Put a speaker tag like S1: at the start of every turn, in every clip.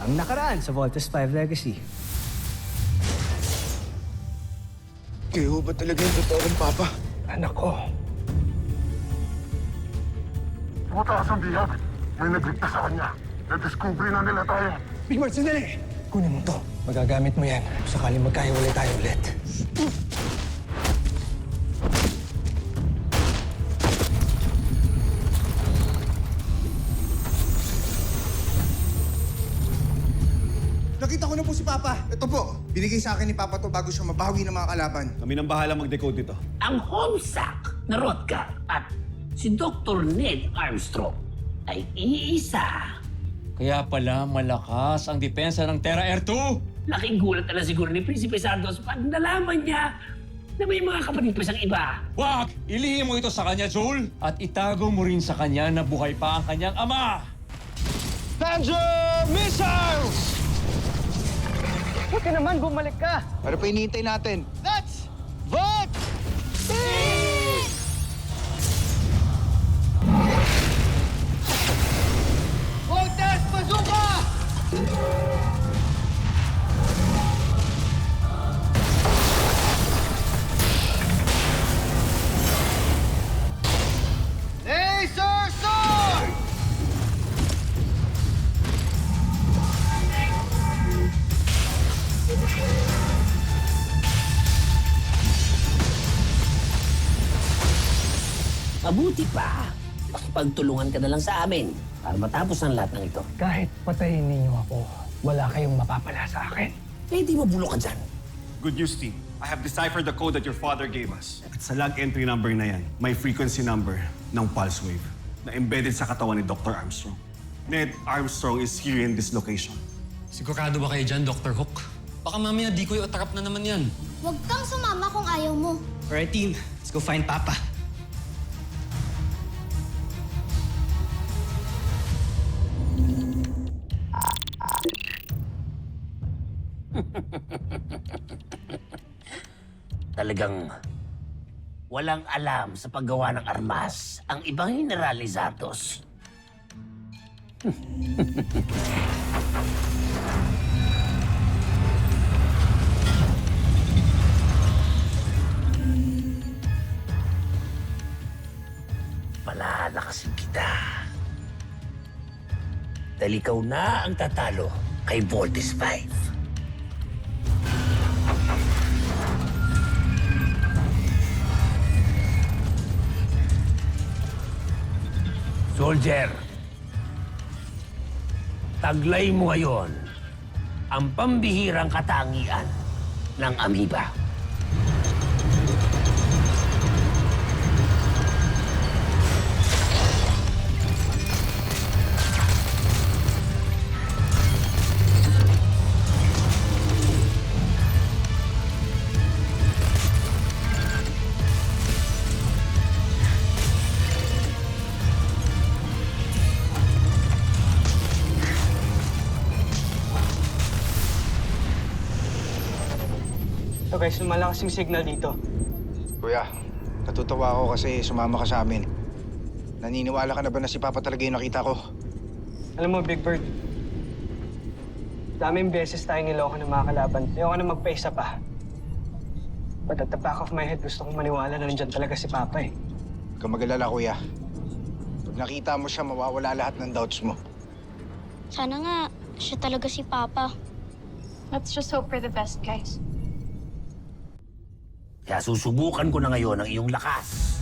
S1: ang nakaraan sa Voltes 5 Legacy.
S2: Kayo ba talaga yung totoong papa?
S1: Anak ko.
S3: Mataas ang bihag. May nagligtas sa kanya. Na-discovery na nila tayo.
S1: Big Bird, sandali! Kunin mo to. Magagamit mo yan. Sakaling magkahiwalay tayo ulit.
S2: Nakita ko na po si Papa. Ito po, binigay sa akin ni Papa to bago siya mabawi ng mga kalaban.
S4: Kami nang bahala mag-decode nito.
S5: Ang homesack na Rodka at si Dr. Ned Armstrong ay iisa.
S6: Kaya pala malakas ang depensa ng Terra Air 2.
S5: Laking gulat na lang siguro ni Prinsipe Santos pag nalaman niya na may mga kapatid pa siyang iba.
S6: Wag! Ilihim mo ito sa kanya, Joel. At itago mo rin sa kanya na buhay pa ang kanyang ama.
S4: Danger Missiles!
S1: Buti naman, bumalik ka!
S2: Ano pa hinihintay natin?
S4: Let's vote!
S1: Voltes Bazooka!
S2: Laser Sword!
S5: Mabuti pa. Pagtulungan ka na lang sa amin para matapos ang lahat ng ito.
S1: Kahit patayin ninyo ako, wala kayong mapapala sa akin.
S5: Eh, di mabulok ka dyan.
S4: Good news, team. I have deciphered the code that your father gave us. At sa log entry number na yan, may frequency number ng pulse wave na embedded sa katawan ni Dr. Armstrong. Ned Armstrong is here in this location.
S7: Sigurado ba kayo dyan, Dr. Hook? Baka mamaya di ko atrap na naman yan.
S8: Huwag kang sumama kung ayaw mo.
S1: Alright, team. Let's go find Papa.
S5: Talagang walang alam sa paggawa ng armas ang ibang General ni Santos. Palalakasin kita. Dahil ikaw na ang tatalo kay Voltes 5. Soldier, taglay mo ngayon ang pambihirang katangian ng amoeba.
S1: So guys, lumalakas yung signal dito.
S2: Kuya, natutuwa ako kasi sumama ka sa amin. Naniniwala ka na ba na si Papa talaga yung nakita ko?
S1: Alam mo, Big Bird, daming beses tayong niloko ng mga kalaban. Ayoko na magpaisa pa. But at the back of my head, gusto kong maniwala na nandyan talaga si Papa eh.
S2: Huwag kang mag-alala, kuya. Pag nakita mo siya, mawawala lahat ng doubts mo.
S8: Sana nga, siya talaga si Papa.
S9: Let's just hope for the best, guys.
S5: Kaya susubukan ko na ngayon ang iyong lakas.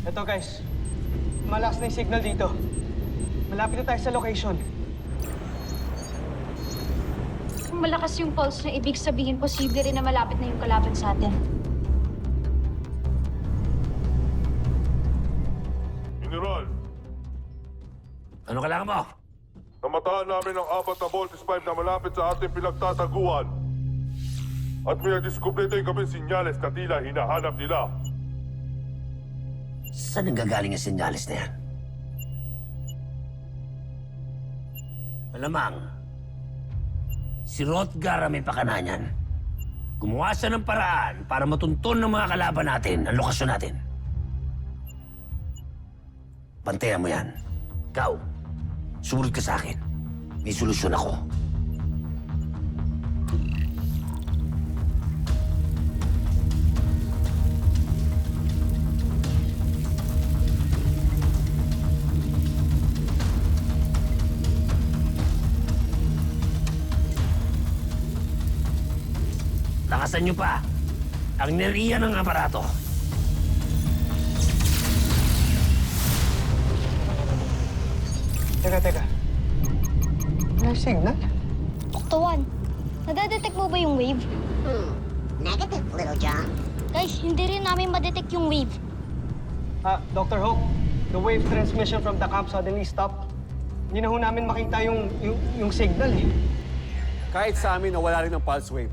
S1: Ito guys, malakas na yung signal dito. Malapit na tayo sa location.
S9: Kung malakas yung pulse na ibig sabihin, posible rin na malapit na yung kalaban sa atin.
S3: General,
S5: Ano kailangan mo?
S3: namataan namin ang 4 na Voltes 5 na malapit sa ating pinagtataguan. At may nadiskubre tayong kaming sinyales na tila hinahanap nila.
S5: Saan nanggagaling ang sinyalis na yan? Malamang, si Rotgar ang may pakana niyan. Gumawa siya ng paraan para matunton ng mga kalaban natin ang lokasyon natin. Bantayan mo yan. Ikaw, sumunod ka sa akin. May solusyon ako. Lakasan niyo pa ang enerhiya ng aparato.
S1: Teka. May signal?
S8: Dr. Juan, nadadetect mo ba yung wave?
S10: Negative, Little John.
S8: Guys, hindi rin namin madetect yung wave.
S1: Dr. Hope, the wave transmission from the camp suddenly stopped. Hindi na ho namin makita yung signal eh.
S4: Kahit sa amin, nawala rin ang pulse wave.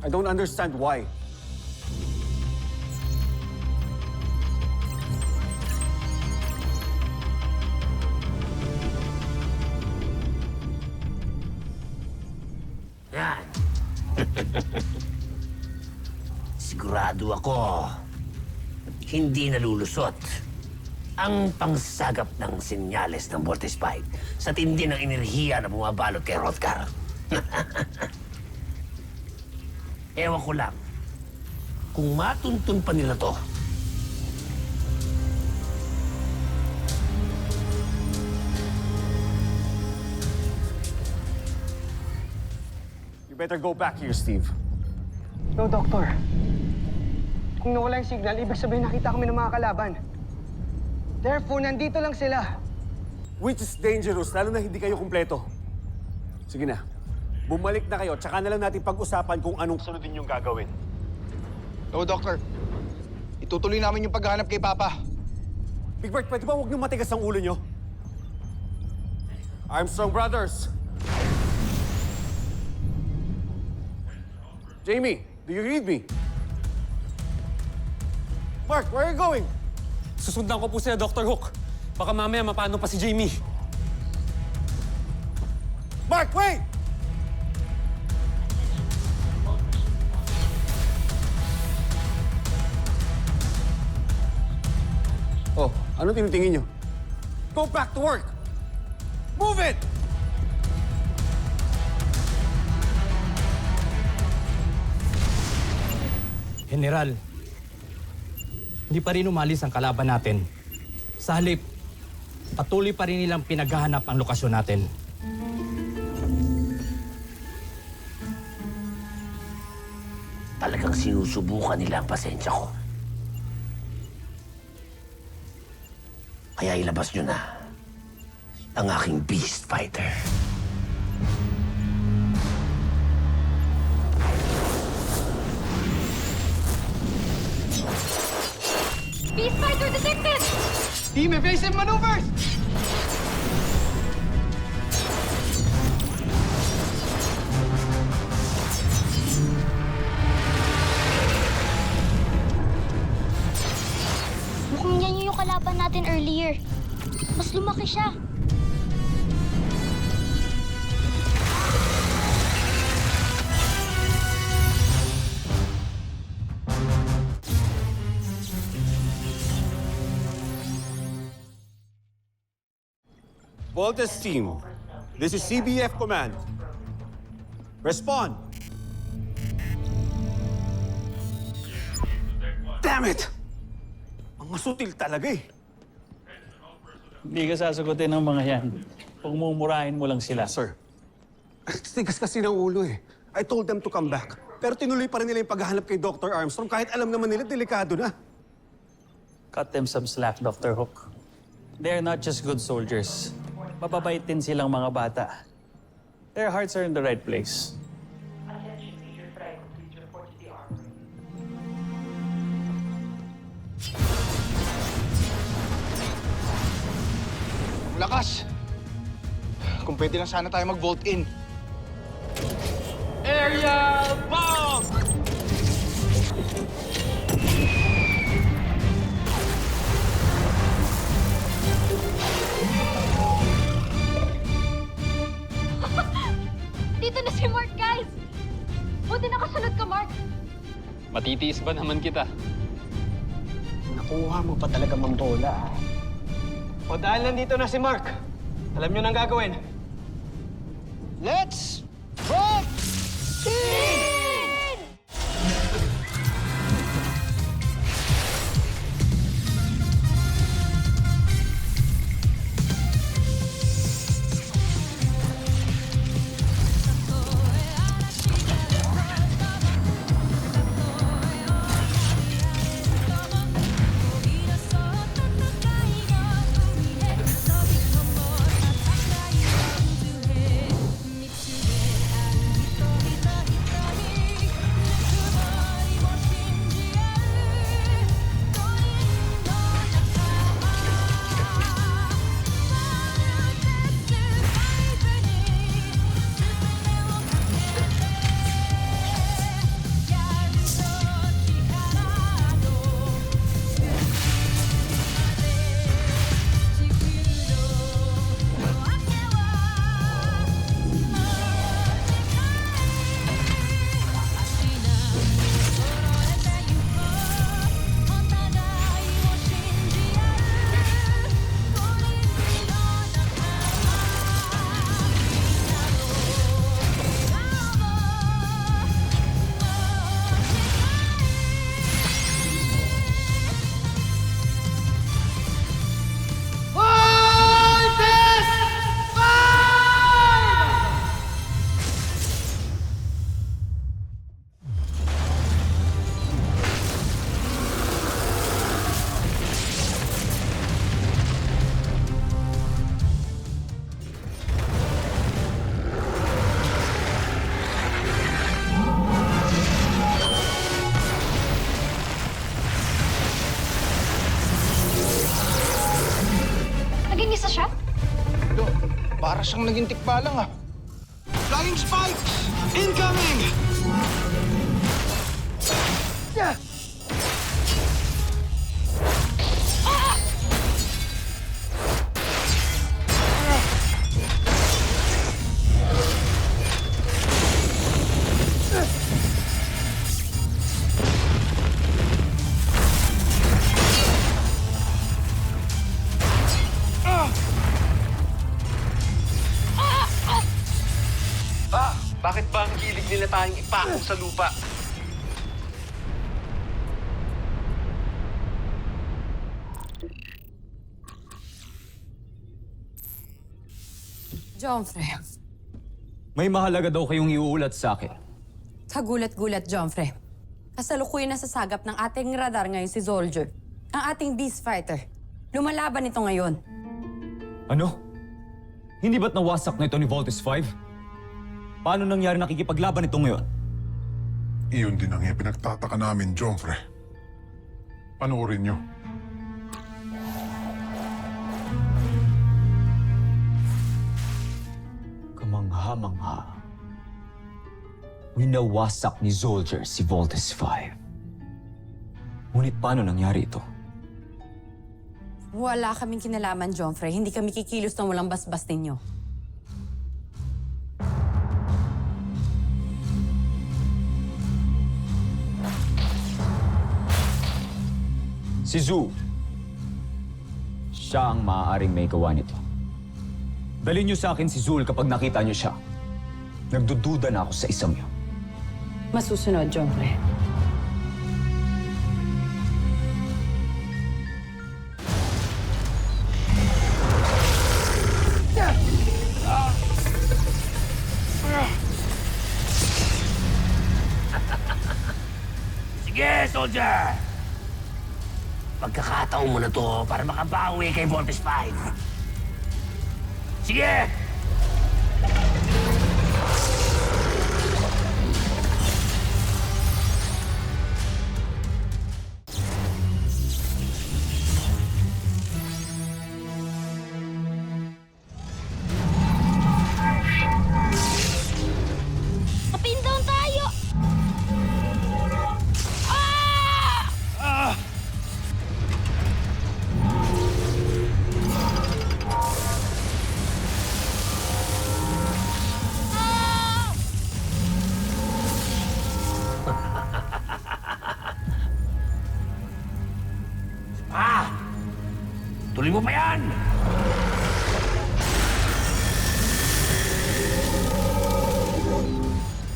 S4: I don't understand why.
S5: Yan. Sigurado ako, hindi nalulusot ang pangsagap ng senyales ng Vortex Spike sa tindi ng enerhiya na bumabalot kay Rotgar. Ewan ko lang, kung matuntun pa nila to,
S4: You better go back here, Steve.
S1: No, Doctor. Kung nawala yung signal, ibig sabihin nakita kami ng mga kalaban. Therefore, nandito lang sila.
S4: Which is dangerous, lalo na hindi kayo kumpleto. Sige na, bumalik na kayo, tsaka na lang natin pag-usapan kung anong sunod ninyong gagawin.
S2: No, Doctor. Itutuloy namin yung paghahanap kay Papa.
S4: Big Bert, pwede ba huwag niyong matigas ang ulo niyo? Armstrong Brothers! Jamie, do you read me? Mark, where are you going?
S7: Susundan ko po sila, Dr. Hook. Baka mamaya mapano pa si Jamie.
S4: Mark, wait! Oh, ano tinitingin niyo? Go back to work! Move it!
S11: General, hindi pa rin umalis ang kalaban natin. Sa halip, patuloy pa rin nilang pinaghahanap ang lokasyon natin.
S5: talagang sinusubukan nila ang pasensya ko. Kaya ilabas nyo na ang aking Beast Fighter.
S9: Beast Fighter detected!
S1: Team evasive maneuvers!
S8: Mukhang yan yung kalaban natin earlier. Mas lumaki siya.
S4: Voltes team, this is CBF Command. Respond. Damn it! Mga sutil talaga eh.
S6: Hindi ka sasagutin ng mga yan. Pagmumurahin mo lang sila.
S4: Sir, tigas kasi ng ulo eh. I told them to come back. Pero tinuloy pa rin nila yung paghahanap kay Dr. Armstrong kahit alam naman nila delikado na.
S6: Cut them some slack, Dr. Hook. They're not just good soldiers. Mababait din silang mga bata. Their hearts are in the right place.
S2: Lakas! Kung pwede lang sana tayo mag-vault in.
S6: Area bomb!
S7: Matitiis ba naman kita?
S1: Nakuha mo pa talaga mambola, ah. O dahil nandito na si Mark, alam nyo nang gagawin. Let's rock!
S9: Naging isa siya?
S2: Lo, para siyang naging tikbalang ah. Flying spikes! Incoming!
S1: Bakit ba ang hilig nila tayong ipako sa lupa?
S12: Jomfre,
S11: May mahalaga daw kayong iuulat sa akin.
S12: kagulat-gulat, Jomfre. Kasalukuyan na sa sagap ng ating radar ngayon si Soldier, ang ating beast fighter. Lumalaban ito ngayon.
S11: Ano? Hindi ba't nawasak na ito ni Voltes 5? Paano nangyari nakikipaglaban ito ngayon?
S3: Iyon din ang pinagtataka namin, Jomfre. Panoorin niyo.
S11: Kamangha-mangha. Winawasak ni Soldier si Voltes 5. Ngunit paano nangyari ito?
S12: Wala kaming kinalaman, Jomfre. Hindi kami kikilos ng walang basbas ninyo.
S11: Si Zhu. Siya ang maaaring may gawa nito. Dalhin niyo sa akin si Zul kapag nakita niyo siya. Nagdududa na ako sa isang yun.
S12: Masusunod, Jomfre.
S5: Sige, soldier! Pagkakataon mo na to para makabawi kay Voltes 5. Sige!
S8: Kapin down tayo!
S5: Tuloy mo pa yan!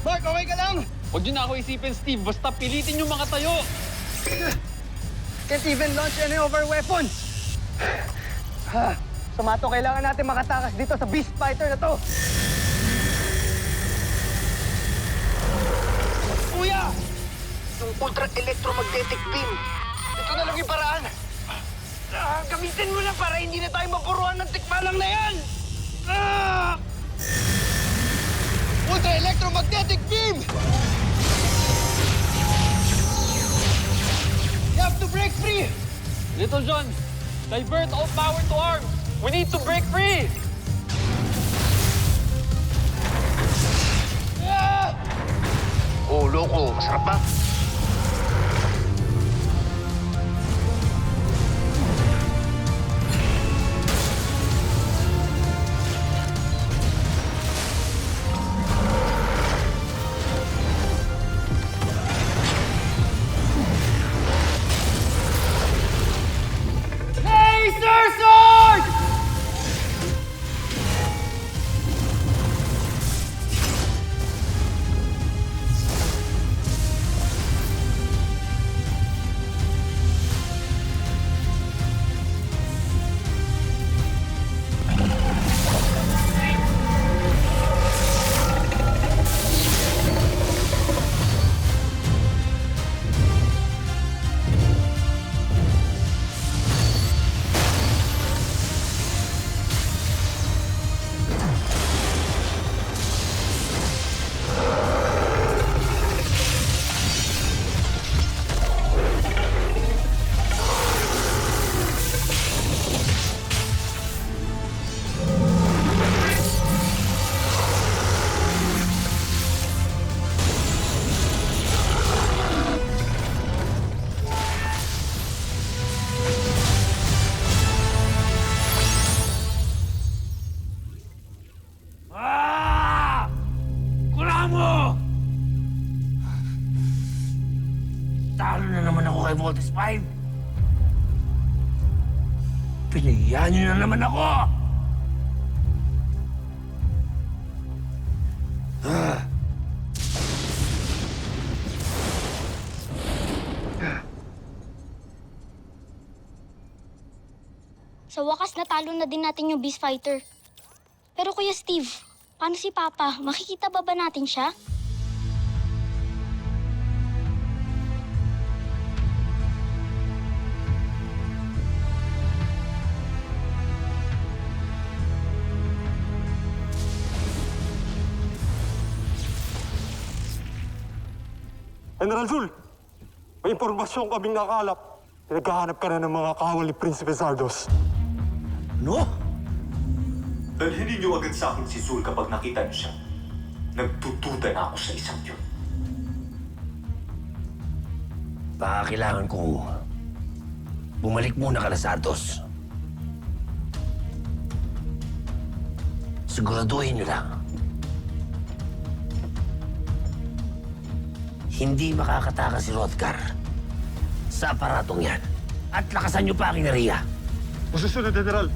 S1: Mark, okay ka lang?
S7: Huwag niyo na ako isipin, Steve. Basta pilitin yung mga tayo.
S1: Can't even launch any of our weapons! Sumato, kailangan natin makatakas dito sa Beast Fighter na to! Kuya! Yung ultra-electromagnetic beam! Ito na lang yung paraan! Gamitin mo na para hindi na tayo mapuruan ng tikbalang na yan! Ultra-electromagnetic beam! You have to break free!
S7: Little John, divert all power to arms. We need to break free.
S5: Oh, loko. Masarap ba? Talo na naman ako kay Voltes 5. Pinahiya niyo na naman ako!
S8: Sa wakas, natalo na din natin yung Beast Fighter. Pero Kuya Steve, paano si Papa? Makikita ba natin siya?
S3: General Zul, may impormasyon kaming nakalap. Naghahanap ka na ng mga kawal ni Prinsipe Zardos.
S5: No?
S13: Dalhin niyo agad sa akin si Zul kapag nakita niyo siya. Nagtutuda na ako sa isang yun.
S5: Baka kailangan kong bumalik muna ka na Santos. Siguraduhin niyo lang. Hindi makakatakas si Rodgar sa aparatong yan. At lakasan niyo pa ang inariya.
S3: Masusunod, General.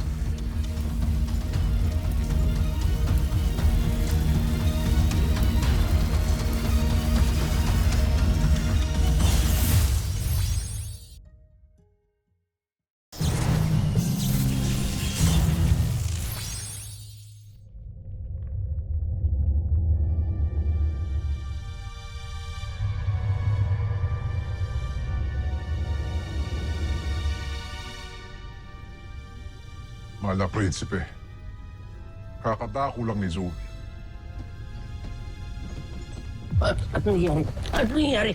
S14: Mahal na prinsipe, kakadako lang ni Zul.
S5: Ano nangyari? Ano nangyari?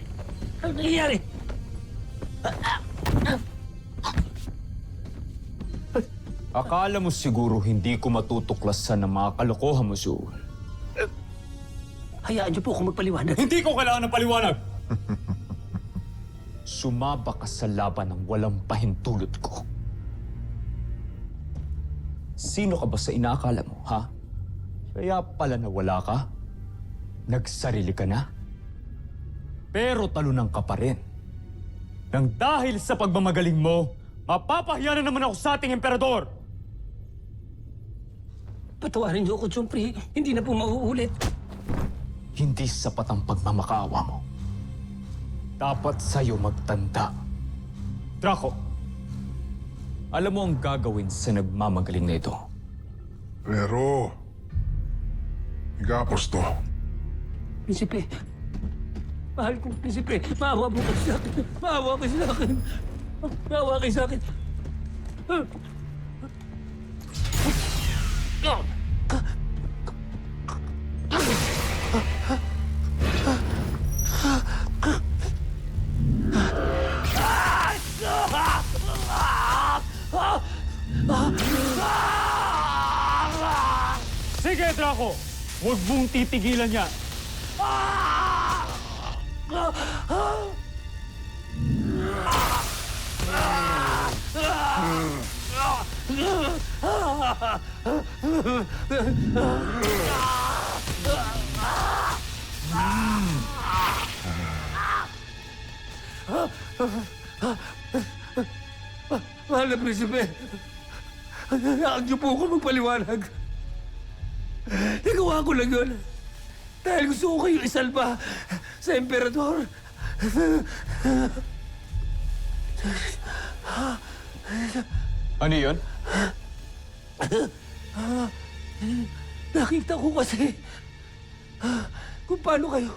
S5: Ano nangyari?
S11: Akala mo siguro hindi ko matutuklasan ng mga kalokohan mo, Zul.
S5: Hayaan niyo po kung magpaliwanag.
S11: Hindi ko kailangan ng paliwanag! Sumaba ka sa laban ng walang pahintulot ko. Sino ka ba sa inaakala mo, ha? Kaya pala nawala ka? Nagsarili ka na? Pero talunan ka pa rin. Nang dahil sa pagmamagaling mo, Mapapahiya na naman ako sa ating emperador!
S5: Patawarin niyo ako, Jompre. Hindi na po mauulit.
S11: Hindi sapat ang pagmamakaawa mo. Dapat sa'yo magtanda. Draco, alam mo ang gagawin sa nagmamagaling na ito.
S14: Pero, igapos to.
S5: Prinsipe. Mahal kong Prinsipe. Maawa mo kayo sa akin. Maawa kayo sa akin. Maawa kayo sa akin.
S11: Sige, Draco! Huwag mong titigilan yan!
S5: Mahal na Prinsipe. Hayaan niyo po ako magpaliwanag. Nagawa ko lang yun. Dahil gusto ko kayo isalba sa emperador.
S11: Ano yun?
S5: Nakita ko kasi kung paano kayo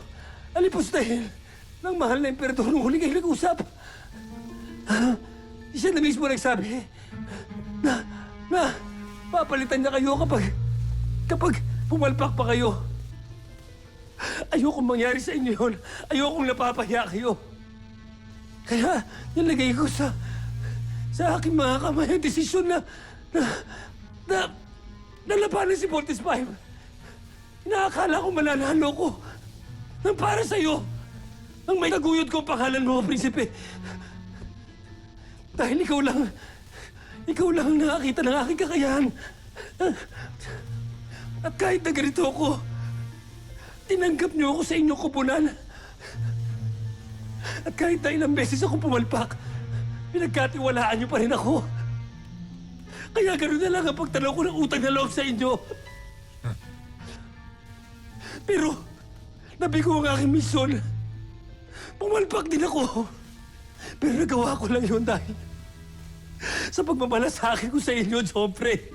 S5: alipustahin ng mahal na emperador nung huli kayo nag-usap. Siya na mismo nagsabi na papalitan niya kayo kapag pumalpak pa kayo. Ayokong mangyari sa inyo yun. Ayokong napapahiya kayo. Kaya nilagay ko sa aking mga kamay ang desisyon na labanan si Voltes 5. Inaakala ko mananalo ko nang para sa'yo. Nang may taguyod kong pangalan mo, Prinsipe. Dahil ikaw lang ang nakakita ng aking kakayahan. At kahit na ganito ako, tinanggap niyo ako sa inyong kupunan. At kahit na ilang beses ako pumalpak, pinagkatiwalaan niyo pa rin ako. Kaya gano'n na lang ang pagtanaw ko ng utang na loob sa inyo. Pero, nabigo ang aking misyon. Pumalpak din ako. Pero nagawa ko lang yun dahil sa pagmamalasakit ko sa inyo, Jompre.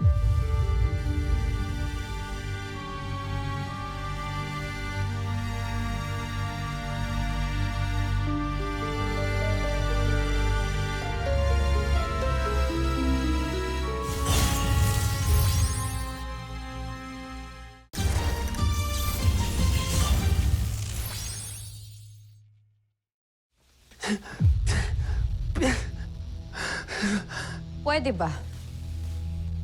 S12: Pwede ba?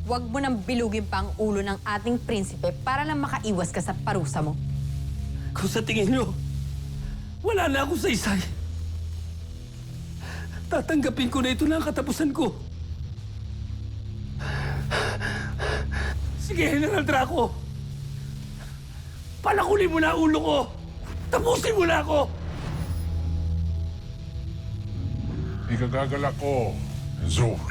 S12: Huwag mo nang bilugin pa ang ulo ng ating prinsipe para lang makaiwas ka sa parusa mo.
S5: Kung sa tingin nyo, wala na ako sa isay. Tatanggapin ko na ito na ang katapusan ko. Sige, General Draco. Palakulin mo na ang ulo ko. Tapusin mo na ako.
S14: Ikagagalak ko, Zul.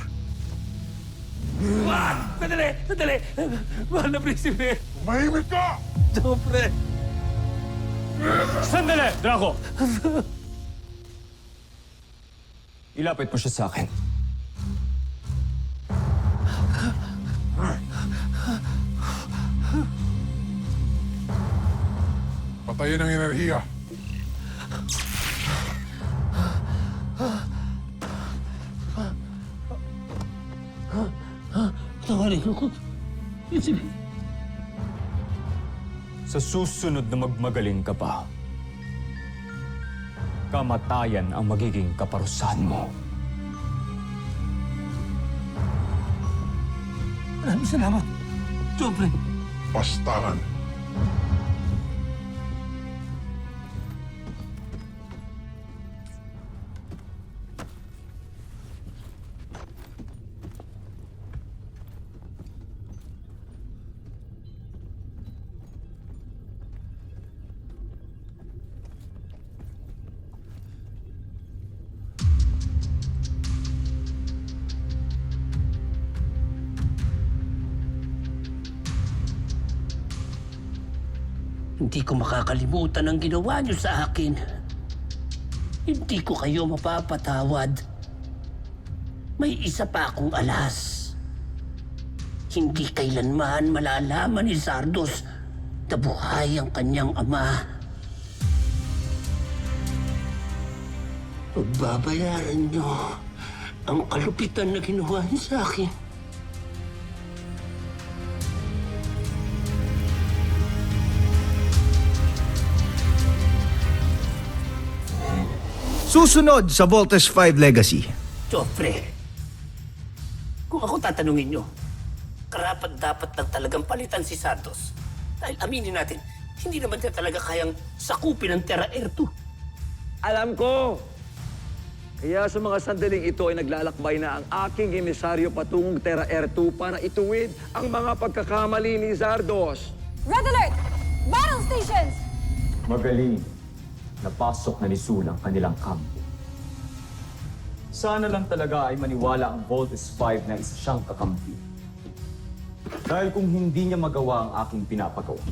S5: Wag! Sandali! Sandali! Mahal na Prinsipe!
S14: Mahimik ka!
S5: Jompre!
S11: Sandali, Draco! Ilapit mo siya sa akin.
S14: Patayin ang enerhiya.
S5: Tawarin ko. Prinsipe.
S11: Sa susunod na magmagaling ka pa, kamatayan ang magiging kaparusahan mo.
S5: Maraming salamat, Jompre.
S14: Pastangan.
S5: Hindi ko makakalimutan ang ginawa niyo sa akin. Hindi ko kayo mapapatawad. May isa pa akong alas. Hindi kailanman malalaman ni Zardos na buhay ang kanyang ama. Pagbabayaran niyo ang kalupitan na ginawa niyo sa akin.
S15: Susunod sa Voltes 5 Legacy.
S5: Joffrey, kung ako tatanungin niyo, karapat-dapat lang talagang palitan si Santos. Dahil aminin natin, hindi naman niya talaga kayang sakupin ang Terra Air 2.
S16: Alam ko! Kaya sa mga sandaling ito ay naglalakbay na ang aking emisaryo patungong Terra Air 2 para ituwid ang mga pagkakamali ni Zardos.
S12: Red alert! Battle stations!
S11: Magaling. Napasok na ni Sul ang kanilang kampo. Sana lang talaga ay maniwala ang Voltes 5 na isa siyang kakampi. Dahil kung hindi niya magawa ang aking pinapagawa,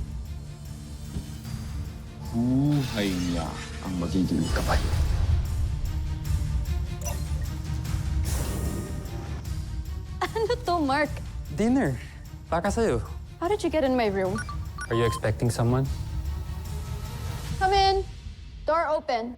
S11: buhay niya ang magiging kapayo.
S12: Ano to, Mark?
S7: Dinner. Para sa'yo.
S12: How did you get in my room?
S7: Are you expecting someone?
S9: Come in. Door open.